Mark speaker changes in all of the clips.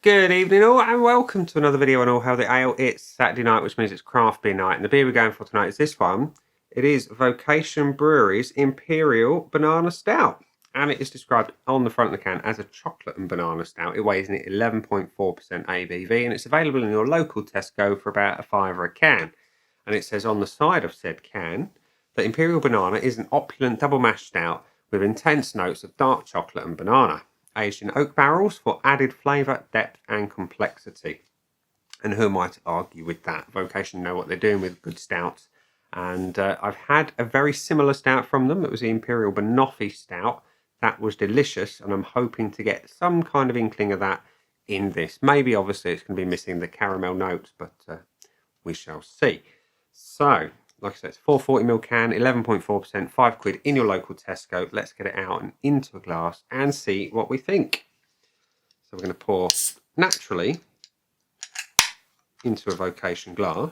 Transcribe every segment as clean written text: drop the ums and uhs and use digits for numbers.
Speaker 1: Good evening all and welcome to another video on All Hail the Ale. It's Saturday night, which means it's craft beer night, and the beer we're going for tonight is this one. It is Vocation Brewery's Imperial Banana Stout, and it is described on the front of the can as a chocolate and banana stout. It weighs in at 11.4% ABV, and it's available in your local Tesco for about a £5 a can. And it says on the side of said can that Imperial Banana is an opulent double mash stout with intense notes of dark chocolate and banana, aged in oak barrels for added flavour, depth and complexity. And who am I to argue with that? Vocation know what they're doing with good stouts. And I've had a very similar stout from them. It was the Imperial Banoffee Stout. That was delicious, and I'm hoping to get some kind of inkling of that in this. Maybe, obviously, it's going to be missing the caramel notes, but we shall see. So, like I said, it's 440ml can, 11.4%, £5 in your local Tesco. Let's get it out and into a glass and see what we think. So we're going to pour naturally into a Vocation glass.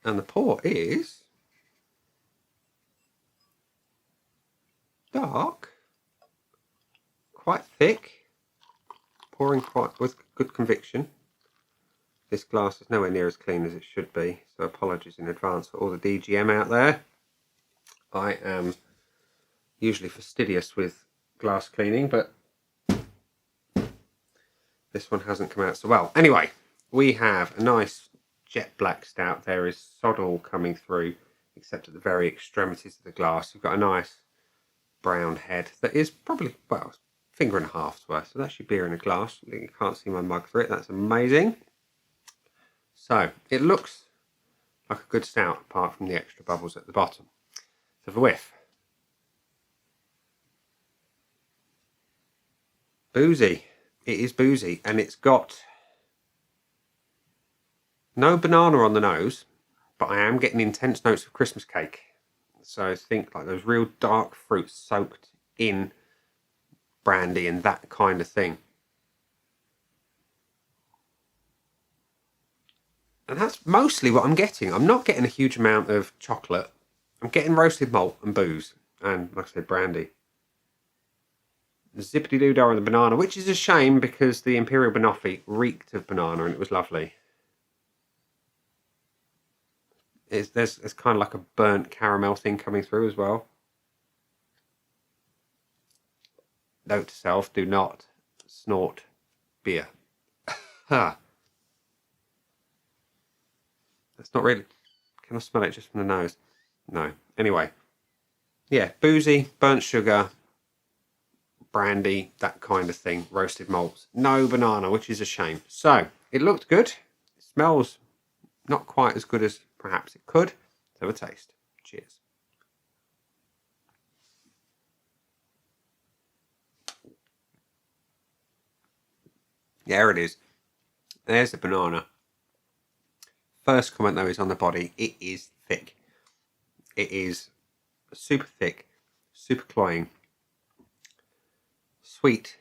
Speaker 1: And the pour is dark, quite thick, pouring quite with good conviction. This glass is nowhere near as clean as it should be, so apologies in advance for all the DGM out there. I am usually fastidious with glass cleaning, but this one hasn't come out so well. Anyway, we have a nice jet black stout. There is sod all coming through, except at the very extremities of the glass. You've got a nice brown head that is probably, well, a finger and a half's worth. So that's your beer in a glass. You can't see my mug through it. That's amazing. So it looks like a good stout, apart from the extra bubbles at the bottom. So the whiff. Boozy. It is boozy, and it's got no banana on the nose, but I am getting intense notes of Christmas cake. So think like those real dark fruits soaked in brandy and that kind of thing. And that's mostly what I'm getting. I'm not getting a huge amount of chocolate. I'm getting roasted malt and booze, and like I said, brandy. The zippity-doo-dah on the banana, which is a shame because the Imperial Banoffee reeked of banana and it was lovely. There's kind of like a burnt caramel thing coming through as well. Note to self, do not snort beer. Ha! That's not really... Can I smell it just from the nose? No. Anyway. Yeah, boozy, burnt sugar, brandy, that kind of thing. Roasted malts. No banana, which is a shame. So, it looked good. It smells not quite as good as perhaps it could. Let's have a taste. Cheers. There it is. There's the banana. First comment though is on the body. It is thick. It is super thick, super cloying, sweet,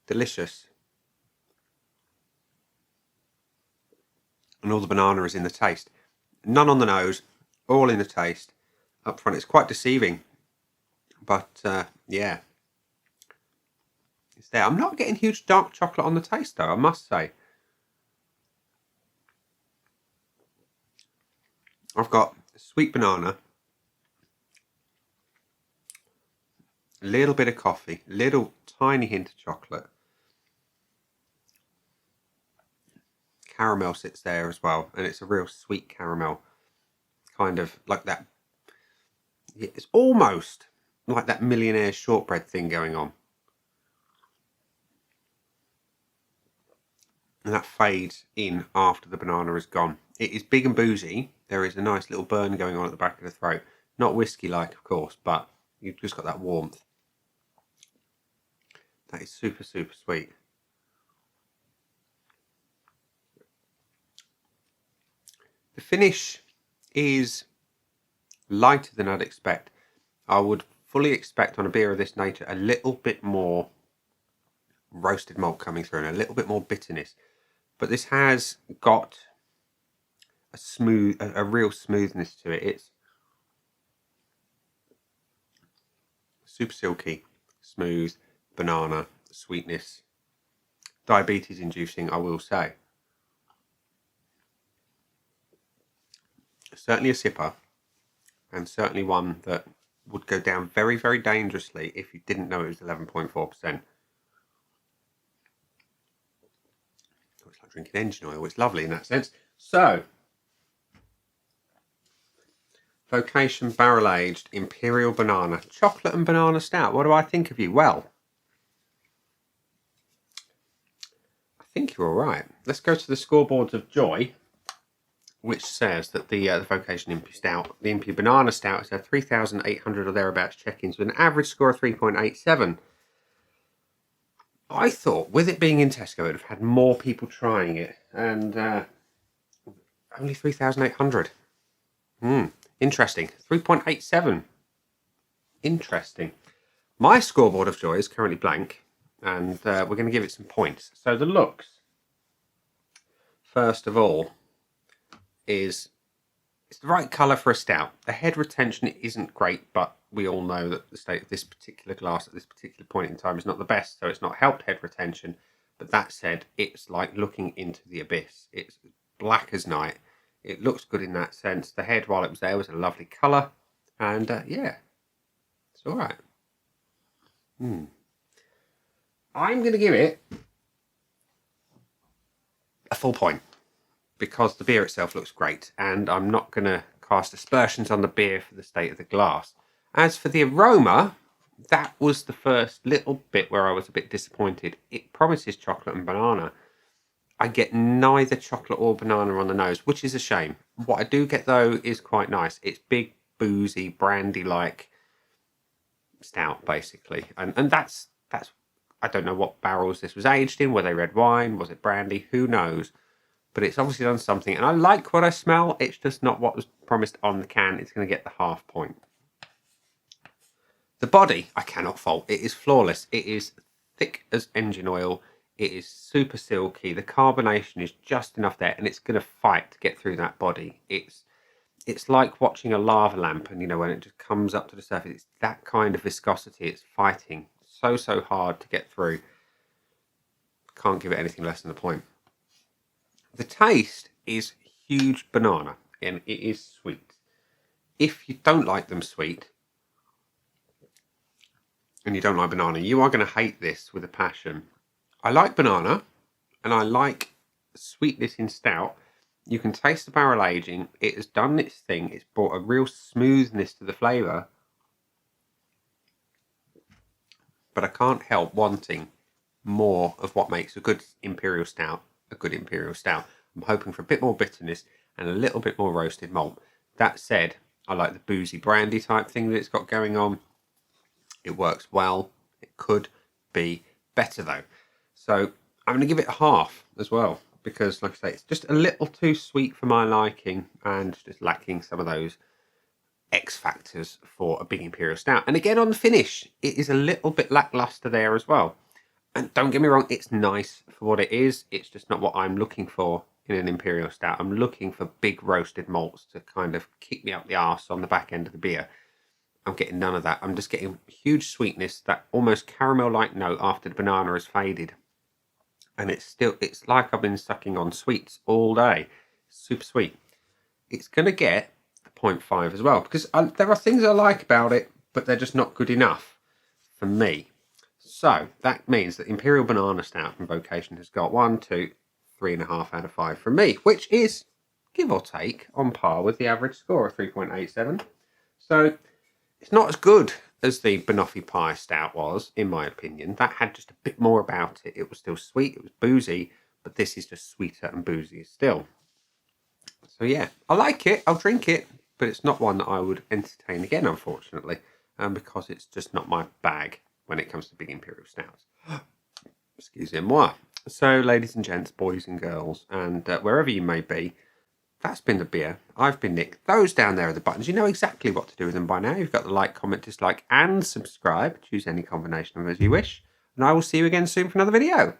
Speaker 1: delicious, and all the banana is in the taste. None on the nose, all in the taste. Up front, it's quite deceiving, but yeah, it's there. I'm not getting huge dark chocolate on the taste though, I must say. I've got sweet banana, a little bit of coffee, little tiny hint of chocolate. Caramel sits there as well, and it's a real sweet caramel, kind of like that. It's almost like that millionaire shortbread thing going on. And that fades in after the banana is gone. It is big and boozy. There is a nice little burn going on at the back of the throat. Not whiskey-like, of course, but you've just got that warmth. That is super, super sweet. The finish is lighter than I'd expect. I would fully expect on a beer of this nature a little bit more roasted malt coming through and a little bit more bitterness. But this has got a real smoothness to it. It's super silky, smooth, banana sweetness. Diabetes inducing, I will say. Certainly a sipper, and certainly one that would go down very, very dangerously if you didn't know it was 11.4%. It's like drinking engine oil. It's lovely in that sense. So, Vocation Barrel Aged Imperial Banana Chocolate and Banana Stout. What do I think of you? Well, I think you're all right. Let's go to the scoreboards of joy, which says that the Vocation Imperial Stout, the Imperial Banana Stout, has had 3,800 or thereabouts check-ins with an average score of 3.87. I thought, with it being in Tesco, it would have had more people trying it, and only 3,800. Interesting. 3.87. Interesting. My scoreboard of joy is currently blank, and we're going to give it some points. So the looks, first of all, it's the right colour for a stout. The head retention isn't great, but we all know that the state of this particular glass at this particular point in time is not the best, so it's not helped head retention. But that said, it's like looking into the abyss. It's black as night. It looks good in that sense. The head, while it was there, was a lovely colour, and yeah, it's all right. I'm going to give it a full point, because the beer itself looks great, and I'm not going to cast aspersions on the beer for the state of the glass. As for the aroma, that was the first little bit where I was a bit disappointed. It promises chocolate and banana. I get neither chocolate or banana on the nose, which is a shame. What I do get, though, is quite nice. It's big, boozy, brandy-like stout, basically. And that's I don't know what barrels this was aged in. Were they red wine? Was it brandy? Who knows? But it's obviously done something. And I like what I smell. It's just not what was promised on the can. It's going to get the half point. The body, I cannot fault. It is flawless. It is thick as engine oil. It is super silky. The carbonation is just enough there, and it's going to fight to get through that body. It's like watching a lava lamp, and when it just comes up to the surface, it's that kind of viscosity. It's fighting so hard to get through. Can't give it anything less than a point. The taste is huge banana, and it is sweet. If you don't like them sweet, and you don't like banana, you are going to hate this with a passion. I like banana, and I like sweetness in stout. You can taste the barrel aging. It has done its thing. It's brought a real smoothness to the flavour. But I can't help wanting more of what makes a good Imperial Stout a good Imperial Stout. I'm hoping for a bit more bitterness and a little bit more roasted malt. That said, I like the boozy brandy type thing that it's got going on. It works well. It could be better, though. So I'm going to give it a half as well, because, like I say, it's just a little too sweet for my liking and just lacking some of those X factors for a big Imperial Stout. And again, on the finish, it is a little bit lackluster there as well. And don't get me wrong, it's nice for what it is. It's just not what I'm looking for in an Imperial Stout. I'm looking for big roasted malts to kind of kick me up the arse on the back end of the beer. I'm getting none of that. I'm just getting huge sweetness, that almost caramel-like note after the banana has faded. And it's like I've been sucking on sweets all day. Super sweet. It's going to get a 0.5 as well, because there are things I like about it, but they're just not good enough for me. So that means that Imperial Banana Stout from Vocation has got 1, 2, 3.5 out of 5 from me, which is, give or take, on par with the average score of 3.87. So it's not as good as the Banoffee Pie Stout was, in my opinion. That had just a bit more about it. It was still sweet, it was boozy, but this is just sweeter and boozier still. So yeah, I like it, I'll drink it, but it's not one that I would entertain again, unfortunately, because it's just not my bag when it comes to big Imperial Stouts. Excusez-moi. So, ladies and gents, boys and girls, and wherever you may be, that's been the beer. I've been Nick. Those down there are the buttons. You know exactly what to do with them by now. You've got the like, comment, dislike, and subscribe. Choose any combination of them as you wish. And I will see you again soon for another video.